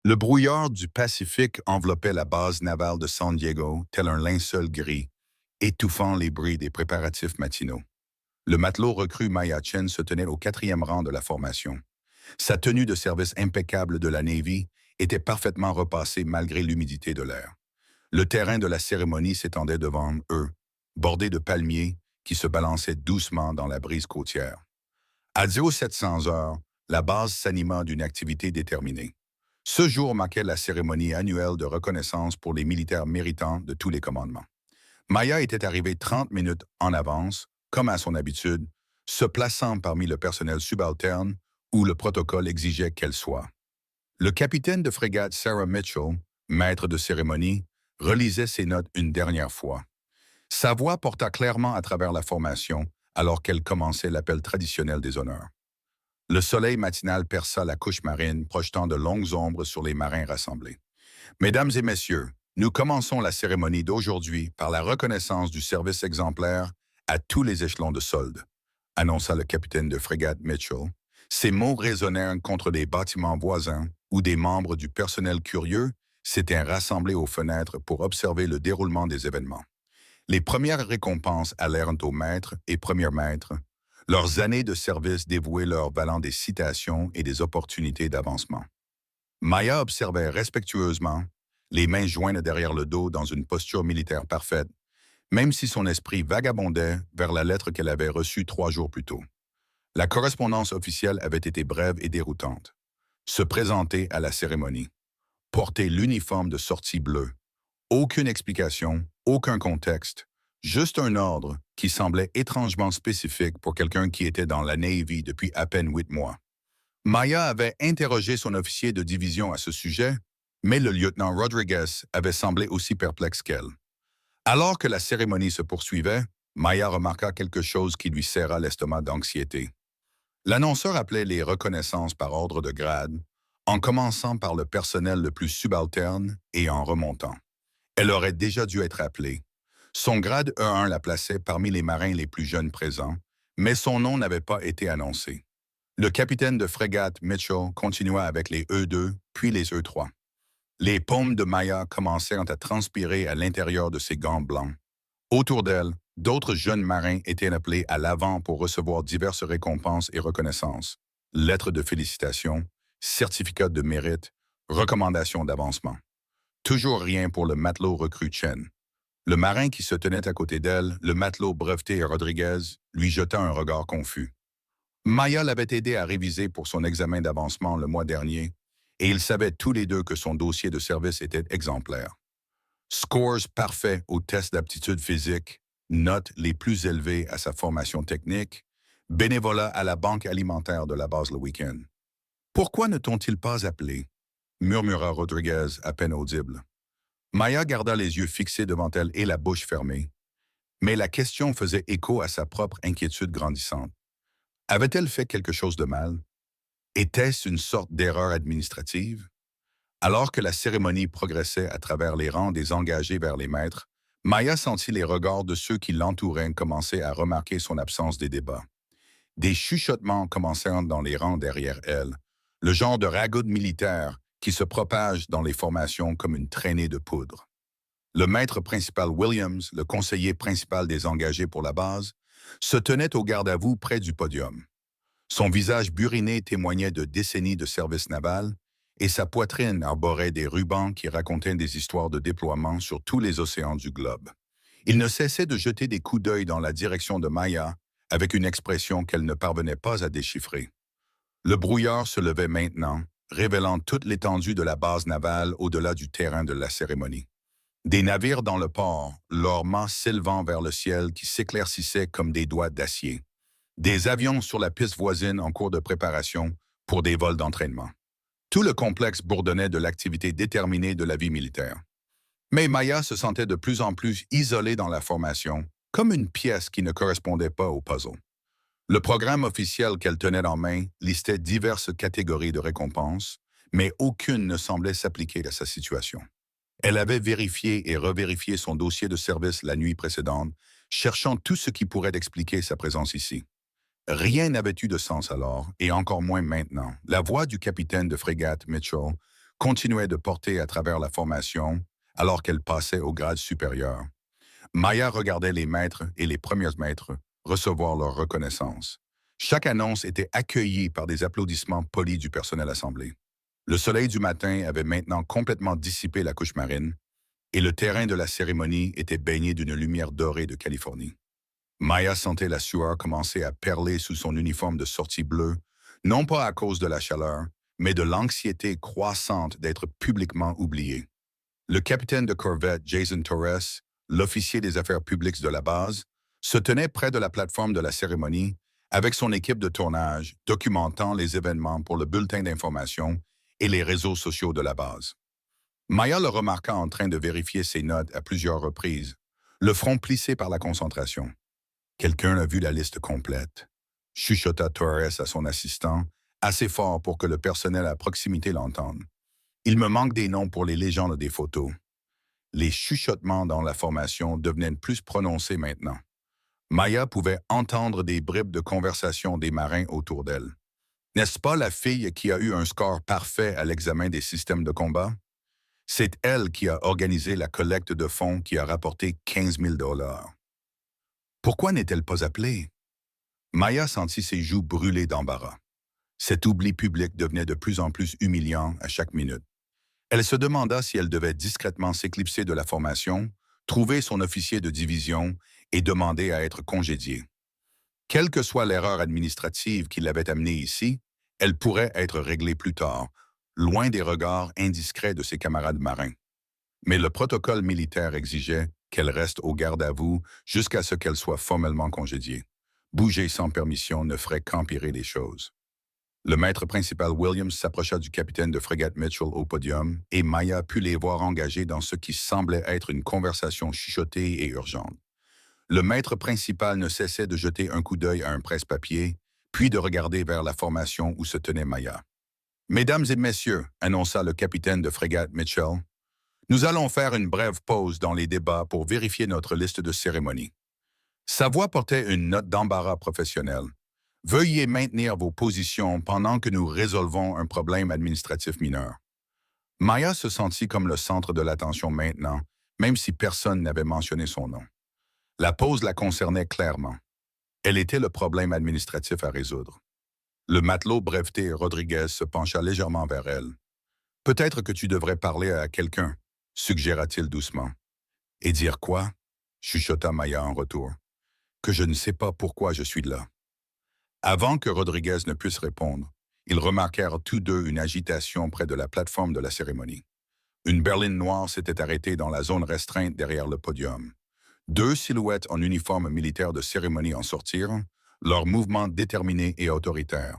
Le brouillard du Pacifique enveloppait la base navale de San Diego tel un linceul gris, étouffant les bruits des préparatifs matinaux. Le matelot recru Maya Chen se tenait au quatrième rang de la formation. Sa tenue de service impeccable de la Navy était parfaitement repassée malgré l'humidité de l'air. Le terrain de la cérémonie s'étendait devant eux, bordé de palmiers qui se balançaient doucement dans la brise côtière. À 0700 heures, la base s'anima d'une activité déterminée. Ce jour marquait la cérémonie annuelle de reconnaissance pour les militaires méritants de tous les commandements. Maya était arrivée 30 minutes en avance, comme à son habitude, se plaçant parmi le personnel subalterne où le protocole exigeait qu'elle soit. Le capitaine de frégate Sarah Mitchell, maître de cérémonie, relisait ses notes une dernière fois. Sa voix porta clairement à travers la formation alors qu'elle commençait l'appel traditionnel des honneurs. Le soleil matinal perça la couche marine, projetant de longues ombres sur les marins rassemblés. Mesdames et messieurs, nous commençons la cérémonie d'aujourd'hui par la reconnaissance du service exemplaire à tous les échelons de solde, annonça le capitaine de frégate Mitchell. Ces mots résonnèrent contre des bâtiments voisins où des membres du personnel curieux s'étaient rassemblés aux fenêtres pour observer le déroulement des événements. Les premières récompenses allèrent aux maîtres et premiers maîtres. Leurs années de service dévouées leur valant des citations et des opportunités d'avancement. Maya observait respectueusement, les mains jointes derrière le dos dans une posture militaire parfaite, même si son esprit vagabondait vers la lettre qu'elle avait reçue 3 jours plus tôt. La correspondance officielle avait été brève et déroutante. Se présenter à la cérémonie. Porter l'uniforme de sortie bleu. Aucune explication, aucun contexte, juste un ordre qui semblait étrangement spécifique pour quelqu'un qui était dans la Navy depuis à peine 8 mois. Maya avait interrogé son officier de division à ce sujet, mais le lieutenant Rodriguez avait semblé aussi perplexe qu'elle. Alors que la cérémonie se poursuivait, Maya remarqua quelque chose qui lui serra l'estomac d'anxiété. L'annonceur appelait les reconnaissances par ordre de grade, en commençant par le personnel le plus subalterne et en remontant. Elle aurait déjà dû être appelée. Son grade E1 la plaçait parmi les marins les plus jeunes présents, mais son nom n'avait pas été annoncé. Le capitaine de frégate Mitchell continua avec les E2, puis les E3. Les paumes de Maya commencèrent à transpirer à l'intérieur de ses gants blancs. Autour d'elle, d'autres jeunes marins étaient appelés à l'avant pour recevoir diverses récompenses et reconnaissances, lettres de félicitations, certificats de mérite, recommandations d'avancement. Toujours rien pour le matelot recru Chen. Le marin qui se tenait à côté d'elle, le matelot breveté Rodriguez, lui jeta un regard confus. Maya l'avait aidé à réviser pour son examen d'avancement le mois dernier, et ils savaient tous les deux que son dossier de service était exemplaire. Scores parfaits aux tests d'aptitude physique, notes les plus élevées à sa formation technique, bénévolat à la banque alimentaire de la base le week-end. Pourquoi ne t'ont-ils pas appelé? Murmura Rodriguez à peine audible. Maya garda les yeux fixés devant elle et la bouche fermée, mais la question faisait écho à sa propre inquiétude grandissante. Avait-elle fait quelque chose de mal? Était-ce une sorte d'erreur administrative? Alors que la cérémonie progressait à travers les rangs des engagés vers les maîtres, Maya sentit les regards de ceux qui l'entouraient commencer à remarquer son absence des débats. Des chuchotements commencèrent dans les rangs derrière elle, le genre de ragoût militaire qui se propage dans les formations comme une traînée de poudre. Le maître principal Williams, le conseiller principal des engagés pour la base, se tenait au garde-à-vous près du podium. Son visage buriné témoignait de décennies de service naval et sa poitrine arborait des rubans qui racontaient des histoires de déploiement sur tous les océans du globe. Il ne cessait de jeter des coups d'œil dans la direction de Maya avec une expression qu'elle ne parvenait pas à déchiffrer. Le brouillard se levait maintenant, révélant toute l'étendue de la base navale au-delà du terrain de la cérémonie. Des navires dans le port, leurs mâts s'élevant vers le ciel qui s'éclaircissaient comme des doigts d'acier. Des avions sur la piste voisine en cours de préparation pour des vols d'entraînement. Tout le complexe bourdonnait de l'activité déterminée de la vie militaire. Mais Maya se sentait de plus en plus isolée dans la formation, comme une pièce qui ne correspondait pas au puzzle. Le programme officiel qu'elle tenait en main listait diverses catégories de récompenses, mais aucune ne semblait s'appliquer à sa situation. Elle avait vérifié et revérifié son dossier de service la nuit précédente, cherchant tout ce qui pourrait expliquer sa présence ici. Rien n'avait eu de sens alors, et encore moins maintenant. La voix du capitaine de frégate Mitchell continuait de porter à travers la formation alors qu'elle passait au grade supérieur. Maya regardait les maîtres et les premiers maîtres recevoir leur reconnaissance. Chaque annonce était accueillie par des applaudissements polis du personnel assemblé. Le soleil du matin avait maintenant complètement dissipé la couche marine et le terrain de la cérémonie était baigné d'une lumière dorée de Californie. Maya sentait la sueur commencer à perler sous son uniforme de sortie bleue, non pas à cause de la chaleur, mais de l'anxiété croissante d'être publiquement oubliée. Le capitaine de corvette Jason Torres, l'officier des affaires publiques de la base, se tenait près de la plateforme de la cérémonie avec son équipe de tournage, documentant les événements pour le bulletin d'information et les réseaux sociaux de la base. Maya le remarqua en train de vérifier ses notes à plusieurs reprises, le front plissé par la concentration. Quelqu'un a vu la liste complète, chuchota Torres à son assistant, assez fort pour que le personnel à proximité l'entende. Il me manque des noms pour les légendes des photos. Les chuchotements dans la formation devenaient plus prononcés maintenant. Maya pouvait entendre des bribes de conversation des marins autour d'elle. N'est-ce pas la fille qui a eu un score parfait à l'examen des systèmes de combat? C'est elle qui a organisé la collecte de fonds qui a rapporté 15 000 $. Pourquoi n'est-elle pas appelée? Maya sentit ses joues brûler d'embarras. Cet oubli public devenait de plus en plus humiliant à chaque minute. Elle se demanda si elle devait discrètement s'éclipser de la formation, trouver son officier de division et demander à être congédiée. Quelle que soit l'erreur administrative qui l'avait amenée ici, elle pourrait être réglée plus tard, loin des regards indiscrets de ses camarades marins. Mais le protocole militaire exigeait qu'elle reste au garde-à-vous jusqu'à ce qu'elle soit formellement congédiée. Bouger sans permission ne ferait qu'empirer les choses. Le maître principal Williams s'approcha du capitaine de frégate Mitchell au podium et Maya put les voir engagés dans ce qui semblait être une conversation chuchotée et urgente. Le maître principal ne cessait de jeter un coup d'œil à un presse-papier, puis de regarder vers la formation où se tenait Maya. « Mesdames et messieurs, annonça le capitaine de frégate Mitchell, nous allons faire une brève pause dans les débats pour vérifier notre liste de cérémonies. » Sa voix portait une note d'embarras professionnel. « Veuillez maintenir vos positions pendant que nous résolvons un problème administratif mineur. » Maya se sentit comme le centre de l'attention maintenant, même si personne n'avait mentionné son nom. La pause la concernait clairement. Elle était le problème administratif à résoudre. Le matelot breveté Rodriguez se pencha légèrement vers elle. « Peut-être que tu devrais parler à quelqu'un, » suggéra-t-il doucement. « Et dire quoi? » chuchota Maya en retour. « Que je ne sais pas pourquoi je suis là. » Avant que Rodriguez ne puisse répondre, ils remarquèrent tous deux une agitation près de la plateforme de la cérémonie. Une berline noire s'était arrêtée dans la zone restreinte derrière le podium. Deux silhouettes en uniforme militaire de cérémonie en sortirent, leurs mouvements déterminés et autoritaires.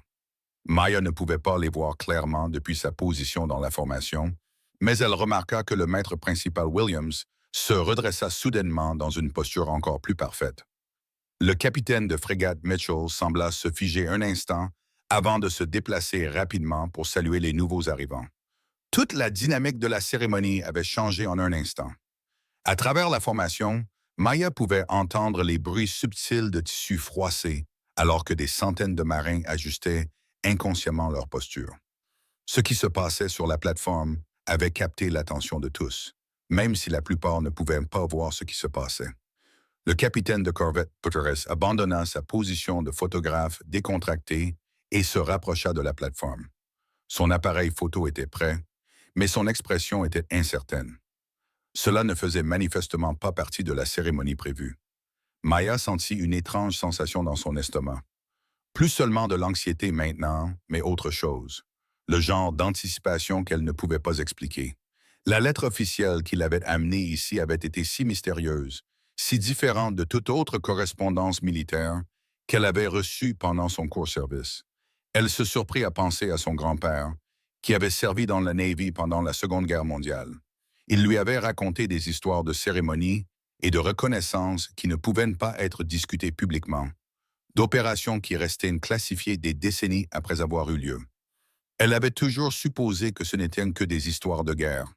Maya ne pouvait pas les voir clairement depuis sa position dans la formation, mais elle remarqua que le maître principal Williams se redressa soudainement dans une posture encore plus parfaite. Le capitaine de frégate Mitchell sembla se figer un instant avant de se déplacer rapidement pour saluer les nouveaux arrivants. Toute la dynamique de la cérémonie avait changé en un instant. À travers la formation, Maya pouvait entendre les bruits subtils de tissus froissés alors que des centaines de marins ajustaient inconsciemment leur posture. Ce qui se passait sur la plateforme avait capté l'attention de tous, même si la plupart ne pouvaient pas voir ce qui se passait. Le capitaine de corvette Torres abandonna sa position de photographe décontracté et se rapprocha de la plateforme. Son appareil photo était prêt, mais son expression était incertaine. Cela ne faisait manifestement pas partie de la cérémonie prévue. Maya sentit une étrange sensation dans son estomac. Plus seulement de l'anxiété maintenant, mais autre chose. Le genre d'anticipation qu'elle ne pouvait pas expliquer. La lettre officielle qui l'avait amenée ici avait été si mystérieuse, si différente de toute autre correspondance militaire qu'elle avait reçue pendant son court service. Elle se surprit à penser à son grand-père, qui avait servi dans la Navy pendant la Seconde Guerre mondiale. Il lui avait raconté des histoires de cérémonies et de reconnaissance qui ne pouvaient pas être discutées publiquement, d'opérations qui restaient classifiées des décennies après avoir eu lieu. Elle avait toujours supposé que ce n'étaient que des histoires de guerre,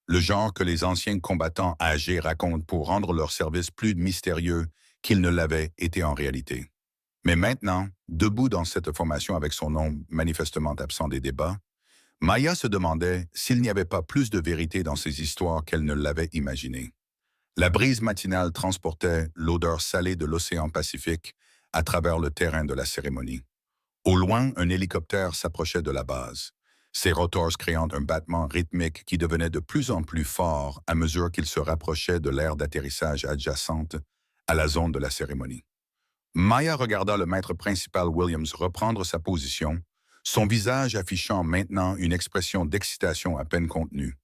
le genre que les anciens combattants âgés racontent pour rendre leur service plus mystérieux qu'ils ne l'avaient été en réalité. Mais maintenant, debout dans cette formation avec son nom manifestement absent des débats, Maya se demandait s'il n'y avait pas plus de vérité dans ces histoires qu'elle ne l'avait imaginé. La brise matinale transportait l'odeur salée de l'océan Pacifique à travers le terrain de la cérémonie. Au loin, un hélicoptère s'approchait de la base, ses rotors créant un battement rythmique qui devenait de plus en plus fort à mesure qu'il se rapprochait de l'aire d'atterrissage adjacente à la zone de la cérémonie. Maya regarda le maître principal Williams reprendre sa position, son visage affichant maintenant une expression d'excitation à peine contenue.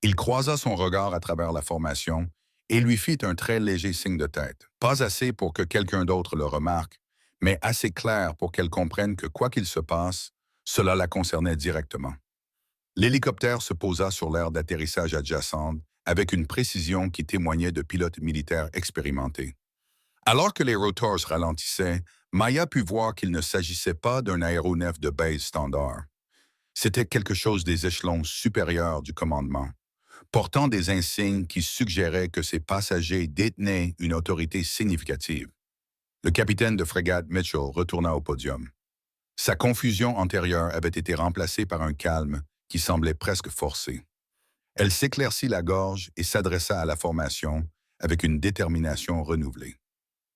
Il croisa son regard à travers la formation et lui fit un très léger signe de tête, pas assez pour que quelqu'un d'autre le remarque, mais assez clair pour qu'elle comprenne que quoi qu'il se passe, cela la concernait directement. L'hélicoptère se posa sur l'aire d'atterrissage adjacente avec une précision qui témoignait de pilotes militaires expérimentés. Alors que les rotors ralentissaient, Maya put voir qu'il ne s'agissait pas d'un aéronef de base standard. C'était quelque chose des échelons supérieurs du commandement, portant des insignes qui suggéraient que ses passagers détenaient une autorité significative. Le capitaine de frégate Mitchell retourna au podium. Sa confusion antérieure avait été remplacée par un calme qui semblait presque forcé. Elle s'éclaircit la gorge et s'adressa à la formation avec une détermination renouvelée.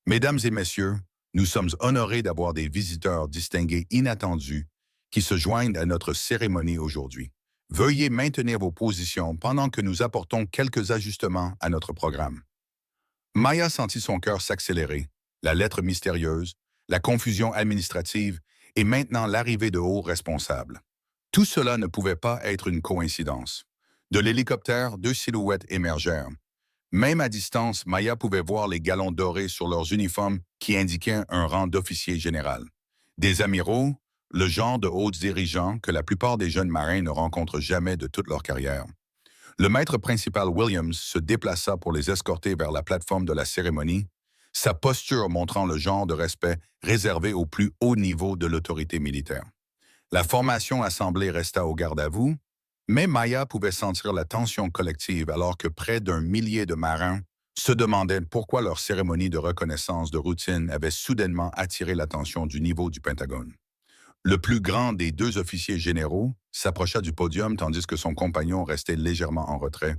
Mesdames et messieurs, nous sommes honorés d'avoir des visiteurs distingués inattendus qui se joignent à notre cérémonie aujourd'hui. Veuillez maintenir vos positions pendant que nous apportons quelques ajustements à notre programme. Maya sentit son cœur s'accélérer, la lettre mystérieuse, la confusion administrative et maintenant l'arrivée de hauts responsables. Tout cela ne pouvait pas être une coïncidence. De l'hélicoptère, deux silhouettes émergèrent. Même à distance, Maya pouvait voir les galons dorés sur leurs uniformes qui indiquaient un rang d'officier général. Des amiraux, le genre de hauts dirigeants que la plupart des jeunes marins ne rencontrent jamais de toute leur carrière. Le maître principal Williams se déplaça pour les escorter vers la plateforme de la cérémonie, sa posture montrant le genre de respect réservé au plus haut niveau de l'autorité militaire. La formation assemblée resta au garde-à-vous, mais Maya pouvait sentir la tension collective alors que près d'un millier de marins se demandaient pourquoi leur cérémonie de reconnaissance de routine avait soudainement attiré l'attention du niveau du Pentagone. Le plus grand des deux officiers généraux s'approcha du podium tandis que son compagnon restait légèrement en retrait,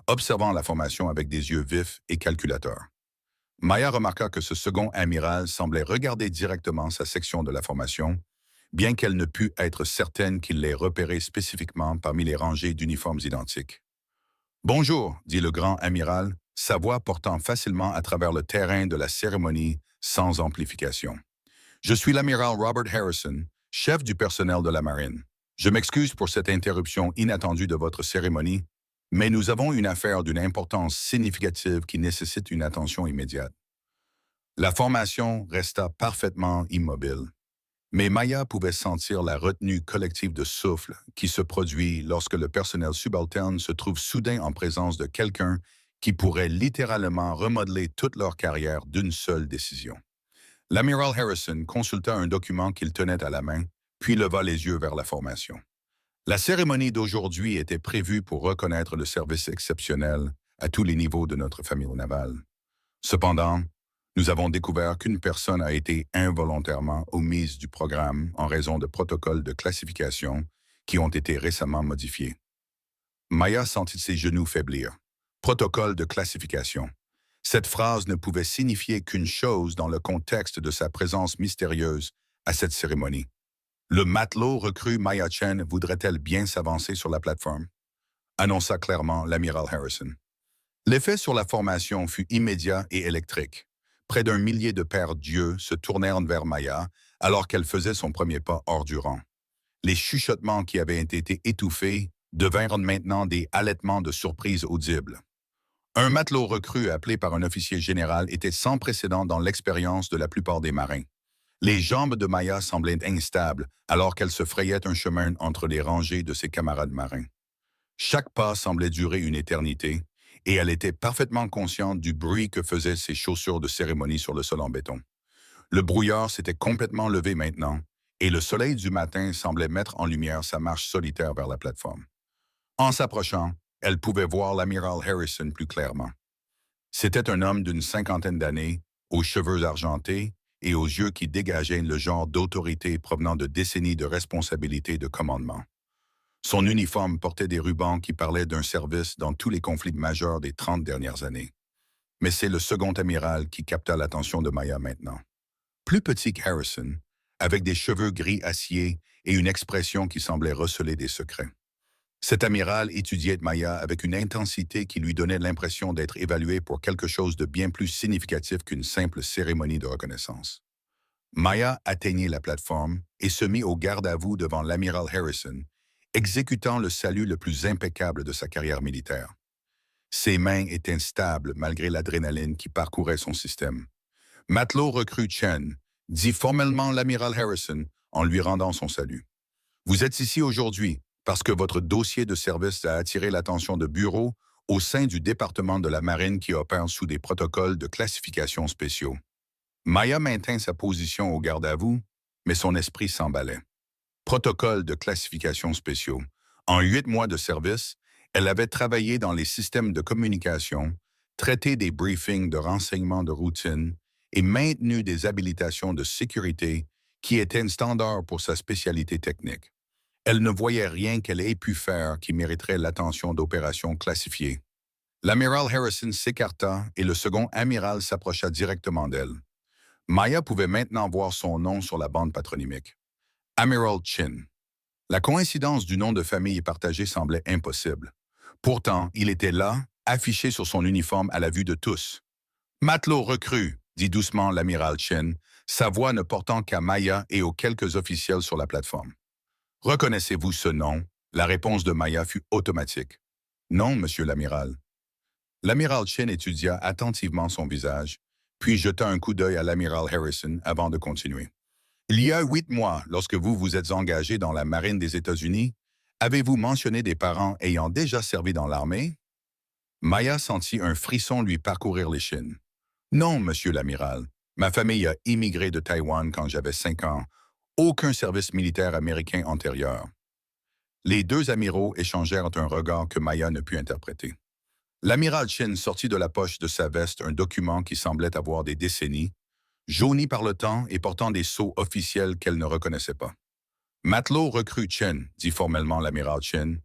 observant la formation avec des yeux vifs et calculateurs. Maya remarqua que ce second amiral semblait regarder directement sa section de la formation, bien qu'elle ne pût être certaine qu'il les repérait spécifiquement parmi les rangées d'uniformes identiques. « Bonjour », dit le grand amiral, sa voix portant facilement à travers le terrain de la cérémonie sans amplification. « Je suis l'amiral Robert Harrison, chef du personnel de la marine. Je m'excuse pour cette interruption inattendue de votre cérémonie, mais nous avons une affaire d'une importance significative qui nécessite une attention immédiate. » La formation resta parfaitement immobile. Mais Maya pouvait sentir la retenue collective de souffle qui se produit lorsque le personnel subalterne se trouve soudain en présence de quelqu'un qui pourrait littéralement remodeler toute leur carrière d'une seule décision. L'amiral Harrison consulta un document qu'il tenait à la main, puis leva les yeux vers la formation. La cérémonie d'aujourd'hui était prévue pour reconnaître le service exceptionnel à tous les niveaux de notre famille navale. Cependant, nous avons découvert qu'une personne a été involontairement omise du programme en raison de protocoles de classification qui ont été récemment modifiés. Maya sentit ses genoux faiblir. Protocole de classification. Cette phrase ne pouvait signifier qu'une chose dans le contexte de sa présence mystérieuse à cette cérémonie. Le matelot recrue Maya Chen voudrait-elle bien s'avancer sur la plateforme? Annonça clairement l'amiral Harrison. L'effet sur la formation fut immédiat et électrique. Près d'un millier de pères dieux se tournèrent vers Maya alors qu'elle faisait son premier pas hors du rang. Les chuchotements qui avaient été étouffés devinrent maintenant des halètements de surprise audibles. Un matelot recru appelé par un officier général était sans précédent dans l'expérience de la plupart des marins. Les jambes de Maya semblaient instables alors qu'elle se frayait un chemin entre les rangées de ses camarades marins. Chaque pas semblait durer une éternité, et elle était parfaitement consciente du bruit que faisaient ses chaussures de cérémonie sur le sol en béton. Le brouillard s'était complètement levé maintenant, et le soleil du matin semblait mettre en lumière sa marche solitaire vers la plateforme. En s'approchant, elle pouvait voir l'amiral Harrison plus clairement. C'était un homme d'une cinquantaine d'années, aux cheveux argentés et aux yeux qui dégageaient le genre d'autorité provenant de décennies de responsabilité et de commandement. Son uniforme portait des rubans qui parlaient d'un service dans tous les conflits majeurs des 30 dernières années. Mais c'est le second amiral qui capta l'attention de Maya maintenant. Plus petit qu'Harrison, avec des cheveux gris acier et une expression qui semblait receler des secrets. Cet amiral étudiait Maya avec une intensité qui lui donnait l'impression d'être évalué pour quelque chose de bien plus significatif qu'une simple cérémonie de reconnaissance. Maya atteignit la plateforme et se mit au garde-à-vous devant l'amiral Harrison, exécutant le salut le plus impeccable de sa carrière militaire. Ses mains étaient instables malgré l'adrénaline qui parcourait son système. Matelot recrue Chen dit formellement l'amiral Harrison en lui rendant son salut. Vous êtes ici aujourd'hui parce que votre dossier de service a attiré l'attention de bureaux au sein du département de la Marine qui opère sous des protocoles de classification spéciaux. Maya maintint sa position au garde-à-vous, mais son esprit s'emballait. Protocole de classification spéciaux. En 8 mois de service, elle avait travaillé dans les systèmes de communication, traité des briefings de renseignements de routine et maintenu des habilitations de sécurité qui étaient un standard pour sa spécialité technique. Elle ne voyait rien qu'elle ait pu faire qui mériterait l'attention d'opérations classifiées. L'amiral Harrison s'écarta et le second amiral s'approcha directement d'elle. Maya pouvait maintenant voir son nom sur la bande patronymique. Amiral Chin. La coïncidence du nom de famille partagé semblait impossible. Pourtant, il était là, affiché sur son uniforme à la vue de tous. Matelot recrue, dit doucement l'amiral Chin, sa voix ne portant qu'à Maya et aux quelques officiels sur la plateforme. Reconnaissez-vous ce nom? La réponse de Maya fut automatique. Non, monsieur l'amiral. L'amiral Chin étudia attentivement son visage, puis jeta un coup d'œil à l'amiral Harrison avant de continuer. Il y a 8 mois, lorsque vous vous êtes engagé dans la marine des États-Unis, avez-vous mentionné des parents ayant déjà servi dans l'armée? Maya sentit un frisson lui parcourir l'échine. Non, monsieur l'amiral. Ma famille a immigré de Taïwan quand j'avais 5 ans. Aucun service militaire américain antérieur. Les deux amiraux échangèrent un regard que Maya ne put interpréter. L'amiral Chin sortit de la poche de sa veste un document qui semblait avoir des décennies, jauni par le temps et portant des sceaux officiels qu'elle ne reconnaissait pas. Matelot recrue Chen, dit formellement l'amiral Chen.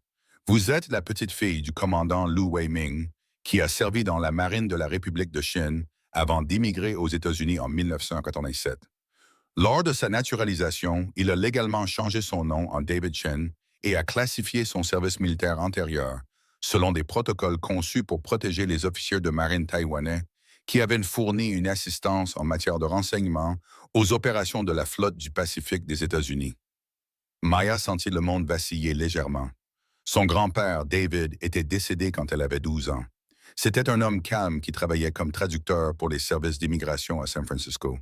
Vous êtes la petite fille du commandant Lu Weiming, qui a servi dans la marine de la République de Chine avant d'immigrer aux États-Unis en 1987. Lors de sa naturalisation, il a légalement changé son nom en David Chen et a classifié son service militaire antérieur selon des protocoles conçus pour protéger les officiers de marine taïwanais qui avaient fourni une assistance en matière de renseignement aux opérations de la flotte du Pacifique des États-Unis. Maya sentit le monde vaciller légèrement. Son grand-père, David, était décédé quand elle avait 12 ans. C'était un homme calme qui travaillait comme traducteur pour les services d'immigration à San Francisco.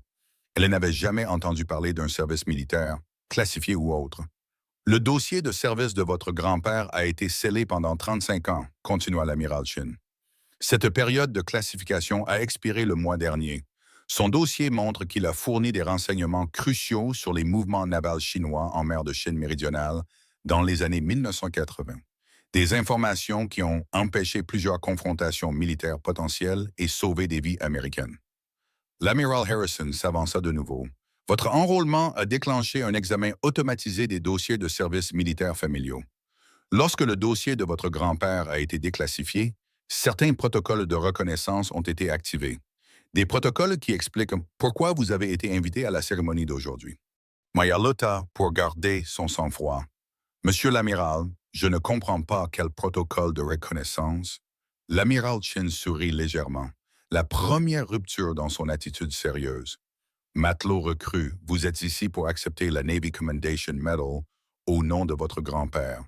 Elle n'avait jamais entendu parler d'un service militaire, classifié ou autre. Le dossier de service de votre grand-père a été scellé pendant 35 ans, continua l'amiral Chin. Cette période de classification a expiré le mois dernier. Son dossier montre qu'il a fourni des renseignements cruciaux sur les mouvements navals chinois en mer de Chine méridionale dans les années 1980. Des informations qui ont empêché plusieurs confrontations militaires potentielles et sauvé des vies américaines. L'amiral Harrison s'avança de nouveau. Votre enrôlement a déclenché un examen automatisé des dossiers de services militaires familiaux. Lorsque le dossier de votre grand-père a été déclassifié, certains protocoles de reconnaissance ont été activés. Des protocoles qui expliquent pourquoi vous avez été invité à la cérémonie d'aujourd'hui. Maya lotta pour garder son sang-froid. Monsieur l'amiral, je ne comprends pas quel protocole de reconnaissance. L'amiral Chin sourit légèrement. La première rupture dans son attitude sérieuse. Matelot recrue, vous êtes ici pour accepter la Navy Commendation Medal au nom de votre grand-père.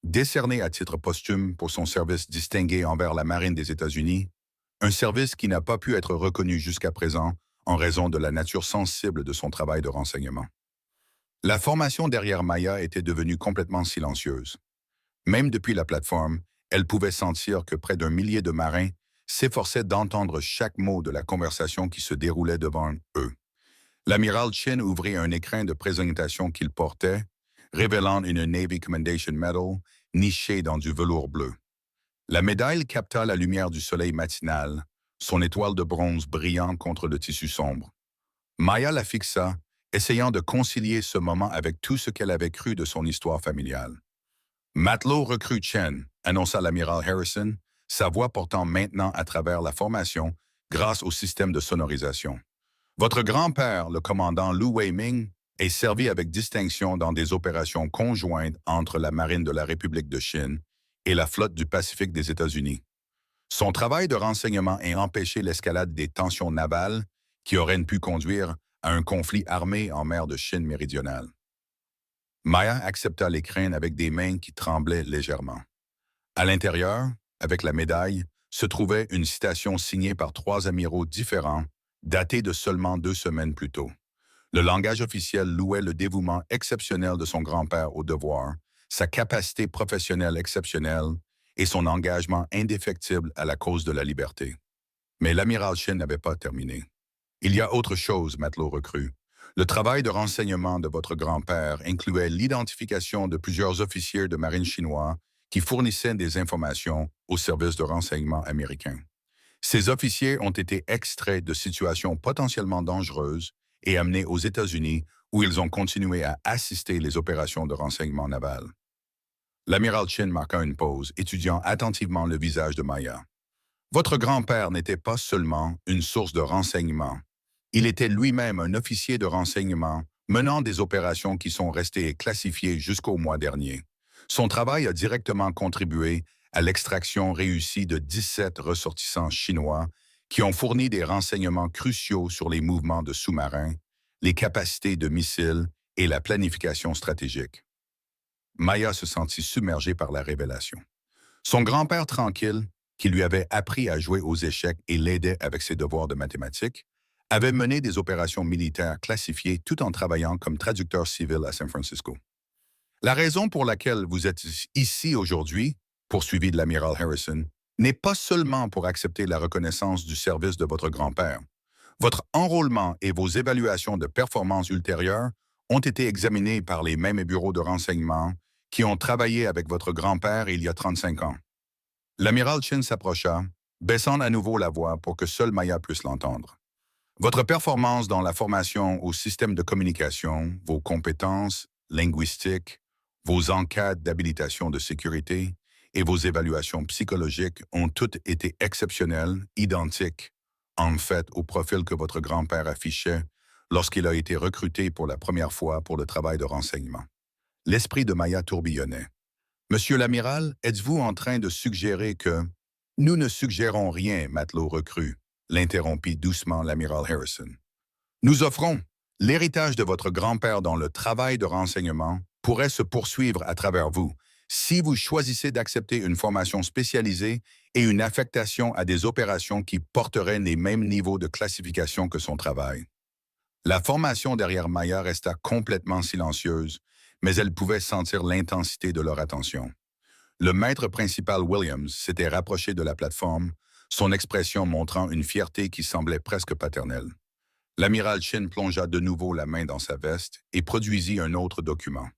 Décerné à titre posthume pour son service distingué envers la marine des États-Unis, un service qui n'a pas pu être reconnu jusqu'à présent en raison de la nature sensible de son travail de renseignement. La formation derrière Maya était devenue complètement silencieuse. Même depuis la plateforme, elle pouvait sentir que près d'un millier de marins s'efforçaient d'entendre chaque mot de la conversation qui se déroulait devant eux. L'amiral Chin ouvrit un écrin de présentation qu'il portait, révélant une Navy Commendation Medal nichée dans du velours bleu. La médaille capta la lumière du soleil matinal, son étoile de bronze brillante contre le tissu sombre. Maya la fixa, essayant de concilier ce moment avec tout ce qu'elle avait cru de son histoire familiale. Matelot recrue Chen, annonça l'amiral Harrison, sa voix portant maintenant à travers la formation grâce au système de sonorisation. Votre grand-père, le commandant Lu Wei-ming, est servi avec distinction dans des opérations conjointes entre la Marine de la République de Chine et la flotte du Pacifique des États-Unis. Son travail de renseignement a empêché l'escalade des tensions navales qui auraient pu conduire à un conflit armé en mer de Chine méridionale. Maya accepta les crânes avec des mains qui tremblaient légèrement. À l'intérieur, avec la médaille, se trouvait une citation signée par 3 amiraux différents, datée de seulement 2 semaines plus tôt. Le langage officiel louait le dévouement exceptionnel de son grand-père au devoir, sa capacité professionnelle exceptionnelle et son engagement indéfectible à la cause de la liberté. Mais l'amiral Chen n'avait pas terminé. Il y a autre chose, matelot recrue. Le travail de renseignement de votre grand-père incluait l'identification de plusieurs officiers de marine chinois qui fournissaient des informations au service de renseignement américain. Ces officiers ont été extraits de situations potentiellement dangereuses et amenés aux États-Unis où ils ont continué à assister les opérations de renseignement naval. L'amiral Chen marqua une pause, étudiant attentivement le visage de Maya. Votre grand-père n'était pas seulement une source de renseignement. Il était lui-même un officier de renseignement menant des opérations qui sont restées classifiées jusqu'au mois dernier. Son travail a directement contribué à l'extraction réussie de 17 ressortissants chinois qui ont fourni des renseignements cruciaux sur les mouvements de sous-marins, les capacités de missiles et la planification stratégique. Maya se sentit submergée par la révélation. Son grand-père tranquille, qui lui avait appris à jouer aux échecs et l'aidait avec ses devoirs de mathématiques, avait mené des opérations militaires classifiées tout en travaillant comme traducteur civil à San Francisco. La raison pour laquelle vous êtes ici aujourd'hui, poursuivit l'amiral Harrison, n'est pas seulement pour accepter la reconnaissance du service de votre grand-père. Votre enrôlement et vos évaluations de performance ultérieures ont été examinés par les mêmes bureaux de renseignement qui ont travaillé avec votre grand-père il y a 35 ans. L'amiral Chen s'approcha, baissant à nouveau la voix pour que seul Maya puisse l'entendre. Votre performance dans la formation au système de communication, vos compétences linguistiques, vos enquêtes d'habilitation de sécurité et vos évaluations psychologiques ont toutes été exceptionnelles, identiques, en fait, au profil que votre grand-père affichait lorsqu'il a été recruté pour la première fois pour le travail de renseignement. L'esprit de Maya tourbillonnait. Monsieur l'amiral, êtes-vous en train de suggérer que... Nous ne suggérons rien, matelot recru, l'interrompit doucement l'amiral Harrison. Nous offrons l'héritage de votre grand-père dans le travail de renseignement pourrait se poursuivre à travers vous si vous choisissez d'accepter une formation spécialisée et une affectation à des opérations qui porteraient les mêmes niveaux de classification que son travail. La formation derrière Maya resta complètement silencieuse, mais elle pouvait sentir l'intensité de leur attention. Le maître principal Williams s'était rapproché de la plateforme, son expression montrant une fierté qui semblait presque paternelle. L'amiral Chen plongea de nouveau la main dans sa veste et produisit un autre document.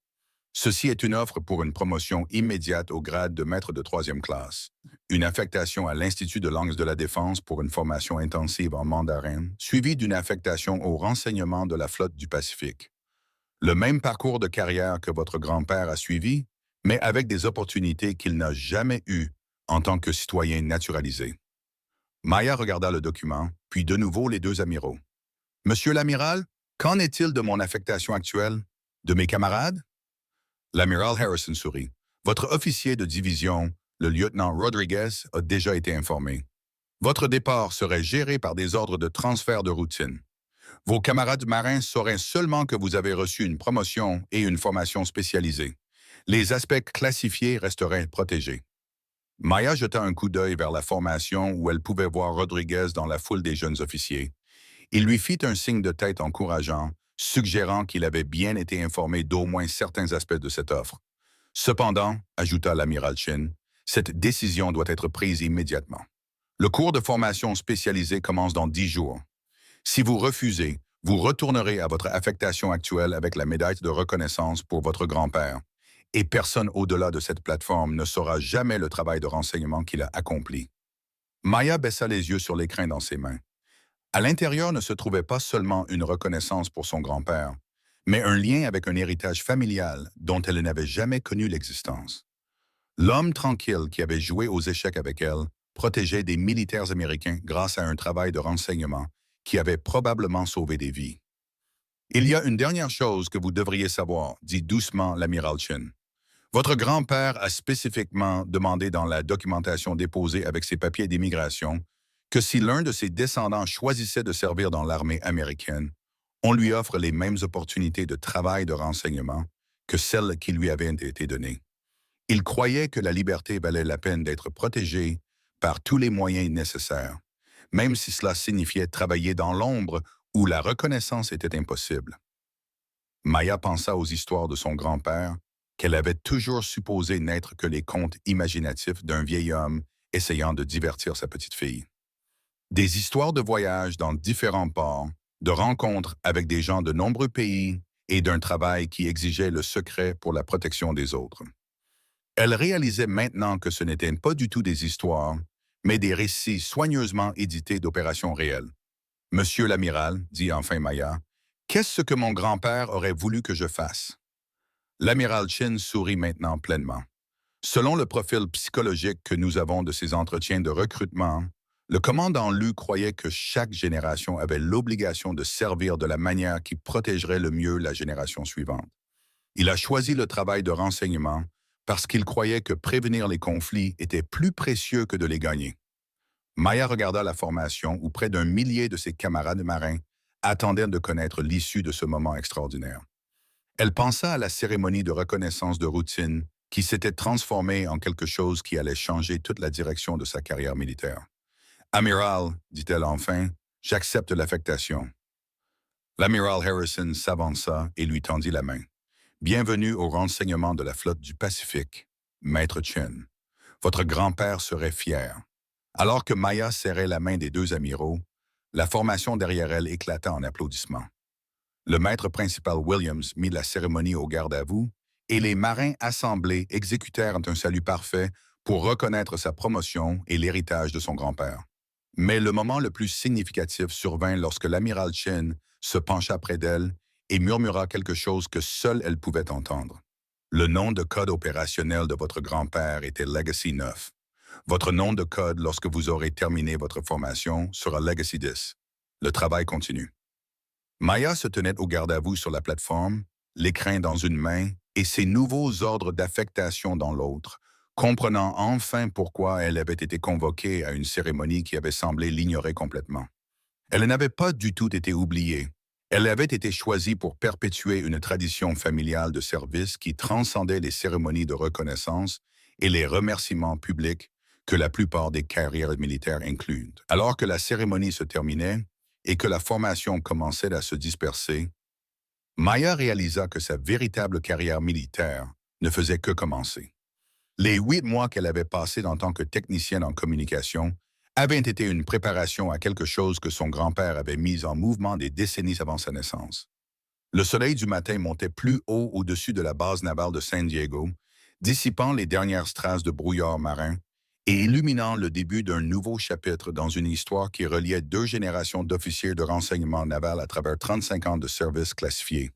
Ceci est une offre pour une promotion immédiate au grade de maître de 3e classe, une affectation à l'Institut de langues de la défense pour une formation intensive en mandarin, suivie d'une affectation au renseignement de la flotte du Pacifique. Le même parcours de carrière que votre grand-père a suivi, mais avec des opportunités qu'il n'a jamais eues en tant que citoyen naturalisé. Maya regarda le document, puis de nouveau les 2 amiraux. « Monsieur l'amiral, qu'en est-il de mon affectation actuelle? De mes camarades? » L'amiral Harrison sourit. « Votre officier de division, le lieutenant Rodriguez, a déjà été informé. Votre départ serait géré par des ordres de transfert de routine. Vos camarades marins sauraient seulement que vous avez reçu une promotion et une formation spécialisée. Les aspects classifiés resteraient protégés. » Maya jeta un coup d'œil vers la formation où elle pouvait voir Rodriguez dans la foule des jeunes officiers. Il lui fit un signe de tête encourageant, suggérant qu'il avait bien été informé d'au moins certains aspects de cette offre. Cependant, ajouta l'amiral Chen, cette décision doit être prise immédiatement. Le cours de formation spécialisé commence dans 10 jours. Si vous refusez, vous retournerez à votre affectation actuelle avec la médaille de reconnaissance pour votre grand-père. Et personne au-delà de cette plateforme ne saura jamais le travail de renseignement qu'il a accompli. Maya baissa les yeux sur l'écrin dans ses mains. À l'intérieur ne se trouvait pas seulement une reconnaissance pour son grand-père, mais un lien avec un héritage familial dont elle n'avait jamais connu l'existence. L'homme tranquille qui avait joué aux échecs avec elle protégeait des militaires américains grâce à un travail de renseignement qui avait probablement sauvé des vies. Il y a une dernière chose que vous devriez savoir, dit doucement l'amiral Chin. Votre grand-père a spécifiquement demandé dans la documentation déposée avec ses papiers d'immigration que si l'un de ses descendants choisissait de servir dans l'armée américaine, on lui offre les mêmes opportunités de travail de renseignement que celles qui lui avaient été données. Il croyait que la liberté valait la peine d'être protégée par tous les moyens nécessaires, même si cela signifiait travailler dans l'ombre où la reconnaissance était impossible. Maya pensa aux histoires de son grand-père, qu'elle avait toujours supposé n'être que les contes imaginatifs d'un vieil homme essayant de divertir sa petite fille. Des histoires de voyages dans différents ports, de rencontres avec des gens de nombreux pays et d'un travail qui exigeait le secret pour la protection des autres. Elle réalisait maintenant que ce n'étaient pas du tout des histoires, mais des récits soigneusement édités d'opérations réelles. Monsieur l'amiral, dit enfin Maya, qu'est-ce que mon grand-père aurait voulu que je fasse? L'amiral Chin sourit maintenant pleinement. Selon le profil psychologique que nous avons de ces entretiens de recrutement, le commandant Lu croyait que chaque génération avait l'obligation de servir de la manière qui protégerait le mieux la génération suivante. Il a choisi le travail de renseignement parce qu'il croyait que prévenir les conflits était plus précieux que de les gagner. Maya regarda la formation où près d'un millier de ses camarades marins attendaient de connaître l'issue de ce moment extraordinaire. Elle pensa à la cérémonie de reconnaissance de routine qui s'était transformée en quelque chose qui allait changer toute la direction de sa carrière militaire. Amiral, dit-elle enfin, j'accepte l'affectation. L'amiral Harrison s'avança et lui tendit la main. Bienvenue au renseignement de la flotte du Pacifique, Maître Chen. Votre grand-père serait fier. Alors que Maya serrait la main des deux amiraux, la formation derrière elle éclata en applaudissements. Le maître principal Williams mit la cérémonie au garde-à-vous et les marins assemblés exécutèrent un salut parfait pour reconnaître sa promotion et l'héritage de son grand-père. Mais le moment le plus significatif survint lorsque l'amiral Chen se pencha près d'elle et murmura quelque chose que seule elle pouvait entendre. Le nom de code opérationnel de votre grand-père était Legacy 9. Votre nom de code lorsque vous aurez terminé votre formation sera Legacy 10. Le travail continue. Maya se tenait au garde-à-vous sur la plateforme, l'écrin dans une main et ses nouveaux ordres d'affectation dans l'autre, comprenant enfin pourquoi elle avait été convoquée à une cérémonie qui avait semblé l'ignorer complètement. Elle n'avait pas du tout été oubliée. Elle avait été choisie pour perpétuer une tradition familiale de service qui transcendait les cérémonies de reconnaissance et les remerciements publics que la plupart des carrières militaires incluent. Alors que la cérémonie se terminait et que la formation commençait à se disperser, Maya réalisa que sa véritable carrière militaire ne faisait que commencer. Les 8 mois qu'elle avait passés en tant que technicienne en communication avaient été une préparation à quelque chose que son grand-père avait mis en mouvement des décennies avant sa naissance. Le soleil du matin montait plus haut au-dessus de la base navale de San Diego, dissipant les dernières strass de brouillard marin et illuminant le début d'un nouveau chapitre dans une histoire qui reliait 2 générations d'officiers de renseignement naval à travers 35 ans de service classifié.